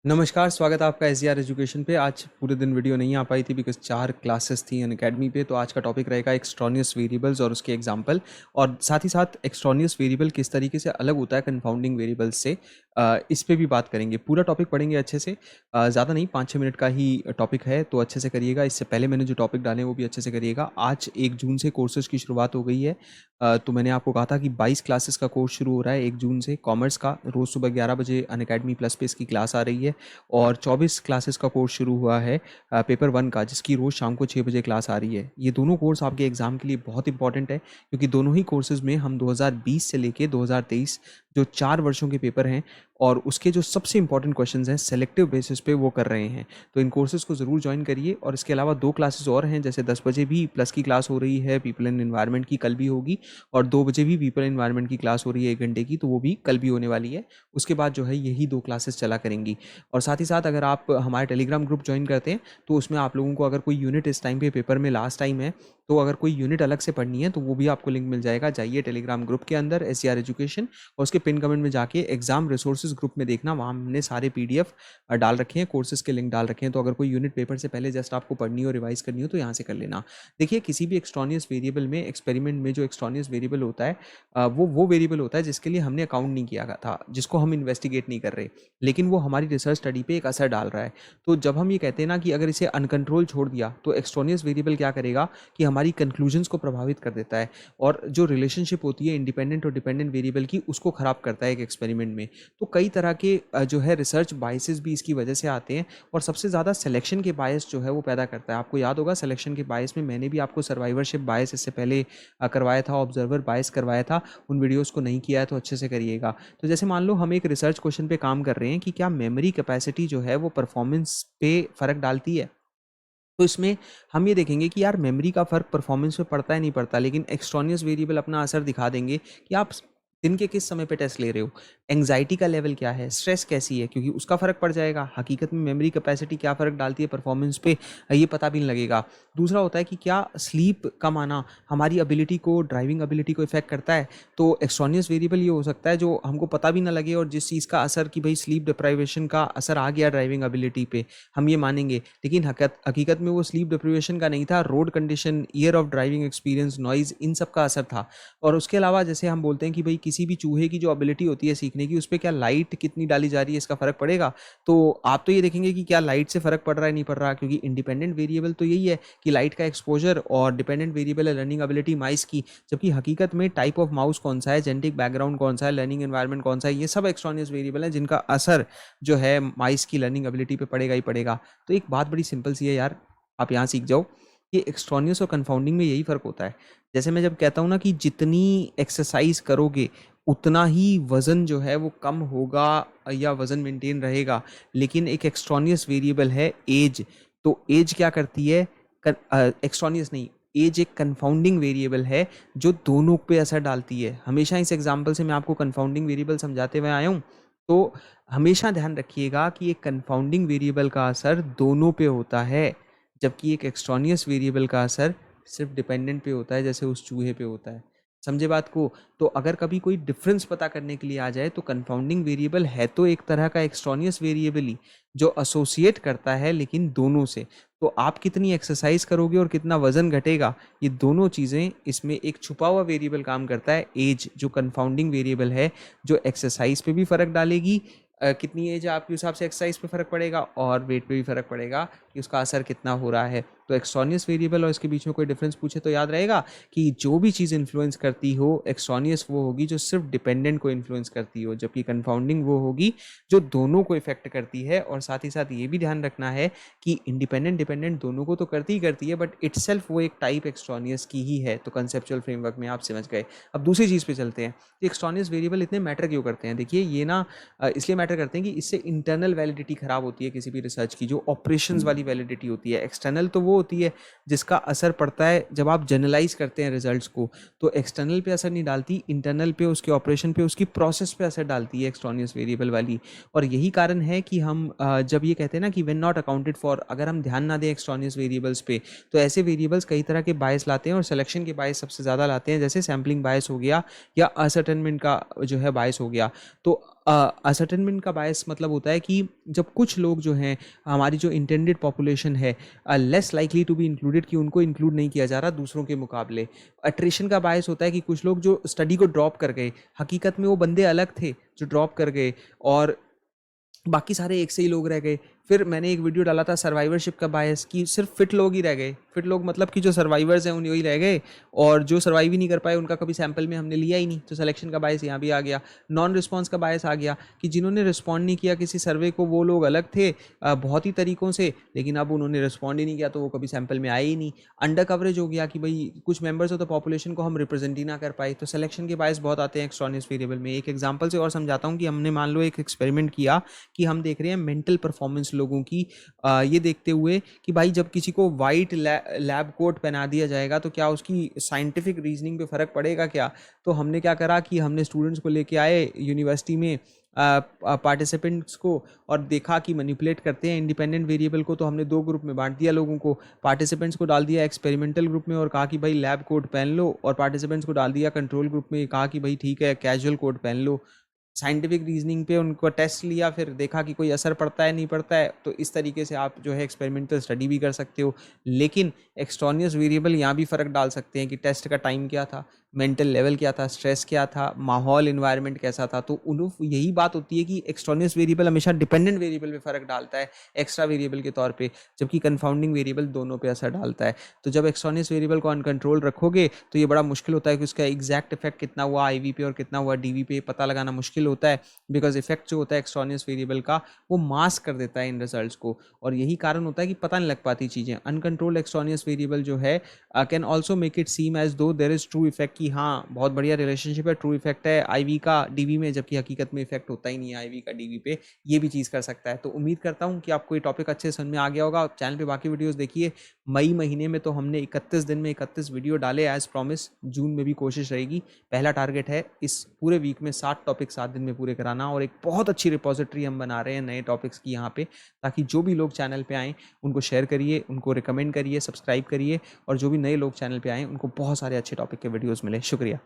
नमस्कार, स्वागत है आपका एसजीआर एजुकेशन पे। आज पूरे दिन वीडियो नहीं आ पाई थी बिकॉज़ 4 क्लासेस थी अनअकैडमी पे। तो आज का टॉपिक रहेगा एक्सट्रानियस वेरिएबल्स और उसके एग्जांपल, और साथ ही साथ एक्सट्रानियस वेरिएबल किस तरीके से अलग होता है कंफाउंडिंग वेरिएबल से। इस पे भी बात करेंगे, पूरा टॉपिक पढ़ेंगे अच्छे से। ज़्यादा नहीं, 5-6 मिनट का ही टॉपिक है, तो अच्छे से करिएगा। इससे पहले मैंने जो टॉपिक डाले वो भी अच्छे से करिएगा। आज 1 जून से कोर्सेज़ की शुरुआत हो गई है। तो मैंने आपको कहा था कि 22 क्लासेस का कोर्स शुरू हो रहा है 1 जून से। कॉमर्स का रोज़ सुबह 11 बजे अनअकैडमी प्लस पे इसकी क्लास आ रही है। और 24 क्लासेस का कोर्स शुरू हुआ है पेपर 1 का, जिसकी रोज़ शाम को 6 बजे क्लास आ रही है। ये दोनों कोर्स आपके एग्ज़ाम के लिए बहुत इंपॉर्टेंट है, क्योंकि दोनों ही कोर्सेज़ में हम 2020 से लेके 2023 जो 4 वर्षों के पेपर हैं और उसके जो सबसे इंपॉर्टेंट क्वेश्चंस हैं सेलेक्टिव बेसिस पे वो कर रहे हैं। तो इन कोर्सेज़ को ज़रूर ज्वाइन करिए। और इसके अलावा 2 क्लासेस और हैं, जैसे 10 बजे भी प्लस की क्लास हो रही है, पीपल एंड एनवायरनमेंट की कल भी होगी। और 2 बजे भी पीपल एनवायरनमेंट की क्लास हो रही है 1 घंटे की, तो वो भी कल भी होने वाली है। उसके बाद जो है यही 2 क्लासेस चला करेंगी। और साथ ही साथ अगर आप हमारे टेलीग्राम ग्रुप ज्वाइन करते हैं तो उसमें आप लोगों को अगर कोई यूनिट इस टाइम पे पेपर में लास्ट टाइम है, तो अगर कोई यूनिट अलग से पढ़नी है तो वो भी आपको लिंक मिल जाएगा। जाइए टेलीग्राम ग्रुप के अंदर एससीआर एजुकेशन, और उसके पिन कमेंट में जाके एग्जाम रिसोर्सेज ग्रुप में देखना, वहाँ हमने सारे पीडीएफ डाल रखे हैं, कोर्सेज के लिंक डाल रखे हैं। तो अगर कोई यूनिट पेपर से पहले जस्ट आपको पढ़नी हो, रिवाइज करनी हो, तो यहाँ से कर लेना। देखिए, किसी भी एक्सट्रानियस वेरिएबल में, एक्सपेरिमेंट में जो एक्सट्रानियस वेरिएबल होता है वो वेरिएबल होता है जिसके लिए हमने अकाउंट नहीं किया था, जिसको हम इन्वेस्टिगेट नहीं कर रहे, लेकिन वो हमारी रिसर्च स्टडी पे एक असर डाल रहा है। तो जब हम ये कहते हैं ना कि अगर इसे अनकंट्रोल छोड़ दिया, तो एक्सट्रानियस वेरिएबल क्या करेगा कि हमारी कंक्लूजन्स को प्रभावित कर देता है, और जो रिलेशनशिप होती है इंडिपेंडेंट और डिपेंडेंट वेरिएबल की, उसको खराब करता है एक एक्सपेरिमेंट में। तो कई तरह के जो है रिसर्च बायसेस भी इसकी वजह से आते हैं, और सबसे ज़्यादा सिलेक्शन के बायस जो है वो पैदा करता है। आपको याद होगा, सिलेक्शन के बायस में मैंने भी आपको सर्वाइवरशिप बायस इससे पहले करवाया था, ऑब्जर्वर बायस करवाया था। उन वीडियोस को नहीं किया है तो अच्छे से करिएगा। तो जैसे मान लो हम एक रिसर्च क्वेश्चन पे काम कर रहे हैं कि क्या मेमोरी कैपेसिटी जो है वो परफॉर्मेंस पे फ़र्क डालती है। तो इसमें हम ये देखेंगे कि यार मेमोरी का फ़र्क परफॉर्मेंस पे पड़ता है नहीं पड़ता, लेकिन एक्सट्रानियस वेरिएबल अपना असर दिखा देंगे कि आप दिन के किस समय पे टेस्ट ले रहे हो, एंग्जाइटी का लेवल क्या है, स्ट्रेस कैसी है, क्योंकि उसका फ़र्क पड़ जाएगा। हकीकत में मेमोरी कैपेसिटी क्या फ़र्क डालती है परफॉर्मेंस पे, ये पता भी नहीं लगेगा। दूसरा होता है कि क्या स्लीप कम आना हमारी एबिलिटी को, ड्राइविंग एबिलिटी को इफेक्ट करता है। तो एक्सट्रानियस वेरिएबल ये हो सकता है जो हमको पता भी ना लगे, और जिस चीज़ का असर कि भाई स्लीप डिप्राइवेशन का असर आ गया ड्राइविंग एबिलिटी पे, हम ये मानेंगे, लेकिन हकीकत में वो स्लीप डिप्रिवेशन का नहीं था, road condition, year of driving experience, noise, इन सब का असर था। और उसके अलावा जैसे हम बोलते हैं कि भाई किसी भी चूहे की जो एबिलिटी होती है सीखने की, उस पे क्या लाइट कितनी डाली जा रही है इसका फ़र्क पड़ेगा। तो आप तो ये देखेंगे कि क्या लाइट से फ़र्क पड़ रहा है नहीं पड़ रहा, क्योंकि इंडिपेंडेंट वेरिएबल तो यही है कि लाइट का एक्सपोजर, और डिपेंडेंट वेरिएबल है लर्निंग एबिलिटी माइस की। जबकि हकीकत में टाइप ऑफ माउस कौन सा है, जेनेटिक बैकग्राउंड कौन सा है, लर्निंग एनवायरनमेंट कौन सा है, ये सब एक्सट्रानियस वेरिएबल है जिनका असर जो है माइस की लर्निंग एबिलिटी पे पड़ेगा ही पड़ेगा। तो एक बात बड़ी सिंपल सी है यार, आप यहाँ सीख जाओ कि एक्सट्रानियस और कंफाउंडिंग में यही फ़र्क होता है। जैसे मैं जब कहता हूँ ना कि जितनी एक्सरसाइज करोगे उतना ही वज़न जो है वो कम होगा या वज़न मेंटेन रहेगा, लेकिन एक एक्सट्रानियस वेरिएबल है एज। तो एज क्या करती है, एक्सट्रानियस नहीं, एज एक कंफाउंडिंग वेरिएबल है जो दोनों पे असर डालती है। हमेशा इस एग्जांपल से मैं आपको कंफाउंडिंग वेरिएबल समझाते हुए आया हूँ। तो हमेशा ध्यान रखिएगा कि एक कंफाउंडिंग वेरिएबल का असर दोनों पे होता है, जबकि एक एक्सट्रानियस वेरिएबल का असर सिर्फ डिपेंडेंट पे होता है, जैसे उस चूहे पे होता है। समझे बात को। तो अगर कभी कोई डिफरेंस पता करने के लिए आ जाए, तो कंफाउंडिंग वेरिएबल है तो एक तरह का एक्सट्रानियस वेरिएबल ही, जो एसोसिएट करता है लेकिन दोनों से। तो आप कितनी एक्सरसाइज करोगे और कितना वजन घटेगा, ये दोनों चीज़ें, इसमें एक छुपा हुआ वेरिएबल काम करता है एज, जो कंफाउंडिंग वेरिएबल है, जो एक्सरसाइज पे भी फर्क डालेगी। कितनी एज है आपके हिसाब से एक्सरसाइज पे फर्क पड़ेगा, और वेट पे भी फर्क पड़ेगा कि उसका असर कितना हो रहा है। तो एक्सट्रानियस वेरिएबल और इसके बीच में कोई डिफरेंस पूछे तो याद रहेगा कि जो भी चीज़ इन्फ्लुएंस करती हो एक्सट्रानियस, वो होगी जो सिर्फ डिपेंडेंट को इन्फ्लुएंस करती हो, जबकि कंफाउंडिंग वो होगी जो दोनों को इफेक्ट करती है। और साथ ही साथ ये भी ध्यान रखना है कि इंडिपेंडेंट डिपेंडेंट दोनों को तो करती ही करती है, बट इटसेल्फ वो एक टाइप एक्सट्रानियस की ही है। तो कंसेप्चुअल फ्रेमवर्क में आप समझ गए। अब दूसरी चीज़ पे चलते हैं। एक्सट्रानियस वेरिएबल इतने मैटर क्यों करते हैं? देखिए, ये ना इसलिए मैटर करते हैं कि इससे इंटरनल वैलिडिटी खराब होती है किसी भी रिसर्च की, जो ऑपरेशंस वाली वैलिडिटी होती है। एक्सटर्नल तो वो होती है जिसका असर पड़ता है जब आप जनरलाइज करते हैं रिजल्ट्स को, तो एक्सटर्नल पे असर नहीं डालती, इंटरनल पे, उसके ऑपरेशन पे, उसकी प्रोसेस पे असर डालती है एक्सट्रानियस वेरिएबल वाली। और यही कारण है कि हम जब ये कहते हैं ना कि व्हेन नॉट अकाउंटेड फॉर, अगर हम ध्यान ना दें एक्सट्रानियस वेरिएबल्स पे, तो ऐसे वेरिएबल्स कई तरह के बायस लाते हैं, और सिलेक्शन के बायस सबसे ज़्यादा लाते हैं, जैसे सैम्पलिंग बायस हो गया या असर्टेनमेंट का जो है बायस हो गया। तो असर्टेनमेंट का बायस मतलब होता है कि जब कुछ लोग जो हैं, हमारी जो इंटेंडेड पॉपुलेशन है, less likely to be included, कि उनको इंक्लूड नहीं किया जा रहा दूसरों के मुकाबले। अट्रिशन का बायस होता है कि कुछ लोग जो स्टडी को ड्रॉप कर गए, हकीकत में वो बंदे अलग थे जो ड्रॉप कर गए, और बाकी सारे एक से ही लोग रह गए। फिर मैंने एक वीडियो डाला था सर्वाइवरशिप का बायस, कि सिर्फ फिट लोग ही रह गए। फिट लोग मतलब कि जो सर्वाइवर्स हैं उन वही रह गए, और जो सर्वाइव ही नहीं कर पाए उनका कभी सैंपल में हमने लिया ही नहीं, तो सिलेक्शन का बायस यहाँ भी आ गया। नॉन रिस्पॉन्स का बायस आ गया, कि जिन्होंने रिस्पॉन्ड नहीं किया किसी सर्वे को वो लोग अलग थे बहुत ही तरीकों से, लेकिन अब उन्होंने रिस्पॉन्ड ही नहीं किया तो वो कभी सैंपल में आए ही नहीं। अंडर कवरेज हो गया, कि भाई कुछ मेंबर्स ऑफ द पॉपुलेशन को हम रिप्रेजेंट ही ना कर पाए, तो सिलेक्शन के बायस बहुत आते हैं एक्सट्रानियस वेरिएबल में। एक एग्जांपल से और समझाता हूँ, कि हमने मान लो एक एक्सपेरिमेंट किया कि हम देख रहे हैं मेंटल परफॉर्मेंस लोगों की, ये देखते हुए कि भाई जब किसी को वाइट लैब कोट पहना दिया जाएगा तो क्या उसकी साइंटिफिक रीजनिंग पे फ़र्क पड़ेगा क्या। तो हमने क्या करा कि हमने स्टूडेंट्स को लेके आए यूनिवर्सिटी में, पार्टिसिपेंट्स को, और देखा कि मैनिपुलेट करते हैं इंडिपेंडेंट वेरिएबल को। तो हमने दो ग्रुप में बांट दिया लोगों को, पार्टिसिपेंट्स को डाल दिया एक्सपेरिमेंटल ग्रुप में और कहा कि भाई लैब कोट पहन लो, और पार्टिसिपेंट्स को डाल दिया कंट्रोल ग्रुप में, कहा कि भाई ठीक है कैजुअल कोट पहन लो। साइंटिफिक रीजनिंग पे उनको टेस्ट लिया, फिर देखा कि कोई असर पड़ता है नहीं पड़ता है। तो इस तरीके से आप जो है एक्सपेरिमेंटल स्टडी भी कर सकते हो। लेकिन एक्सट्रानियस वेरिएबल यहाँ भी फ़र्क डाल सकते हैं, कि टेस्ट का टाइम क्या था, मेंटल लेवल क्या था, स्ट्रेस क्या था, माहौल इन्वायरमेंट कैसा था। तो उन यही बात होती है कि एक्सट्रानियस वेरिएबल हमेशा डिपेंडेंट वेरिएबल पे फ़र्क डालता है एक्स्ट्रा वेरिएबल के तौर पे, जबकि कंफाउंडिंग वेरिएबल दोनों पे असर डालता है। तो जब एक्सट्रानियस वेरिएबल को अनकंट्रोल रखोगे तो ये बड़ा मुश्किल होता है कि उसका एग्जैक्ट इफेक्ट कितना हुआ आईवी पे और कितना हुआ डीवी पे पता लगाना मुश्किल होता है, बिकॉज इफेक्ट जो होता है एक्सट्रानियस वेरिएबल का वो मास्क कर देता है इन रिजल्ट्स को। और यही कारण होता है कि पता नहीं लग पाती चीज़ें। अनकंट्रोल्ड एक्सट्रानियस वेरिएबल जो है can also make it seem as though there is true effect, कि हाँ बहुत बढ़िया रिलेशनशिप है, ट्रू इफेक्ट है आईवी का डीवी में, जबकि हकीकत में इफेक्ट होता ही नहीं है आईवी का डीवी पे। ये भी चीज़ कर सकता है। तो उम्मीद करता हूँ कि आपको ये टॉपिक अच्छे समझ में आ गया होगा। चैनल पे बाकी वीडियोस देखिए। मई महीने में तो हमने 31 दिन में 31 वीडियो डाले एज प्रॉमिस। जून में भी कोशिश रहेगी। पहला टारगेट है इस पूरे वीक में 60 टॉपिक 7 दिन में पूरे कराना, और एक बहुत अच्छी रिपोजिटरी हम बना रहे हैं नए टॉपिक्स की यहाँ पे, ताकि जो भी लोग चैनल पे आएँ उनको शेयर करिए, उनको रिकमेंड करिए, सब्सक्राइब करिए, और जो भी नए लोग चैनल पे आएँ उनको बहुत सारे अच्छे टॉपिक के वीडियोज़ मिले। शुक्रिया।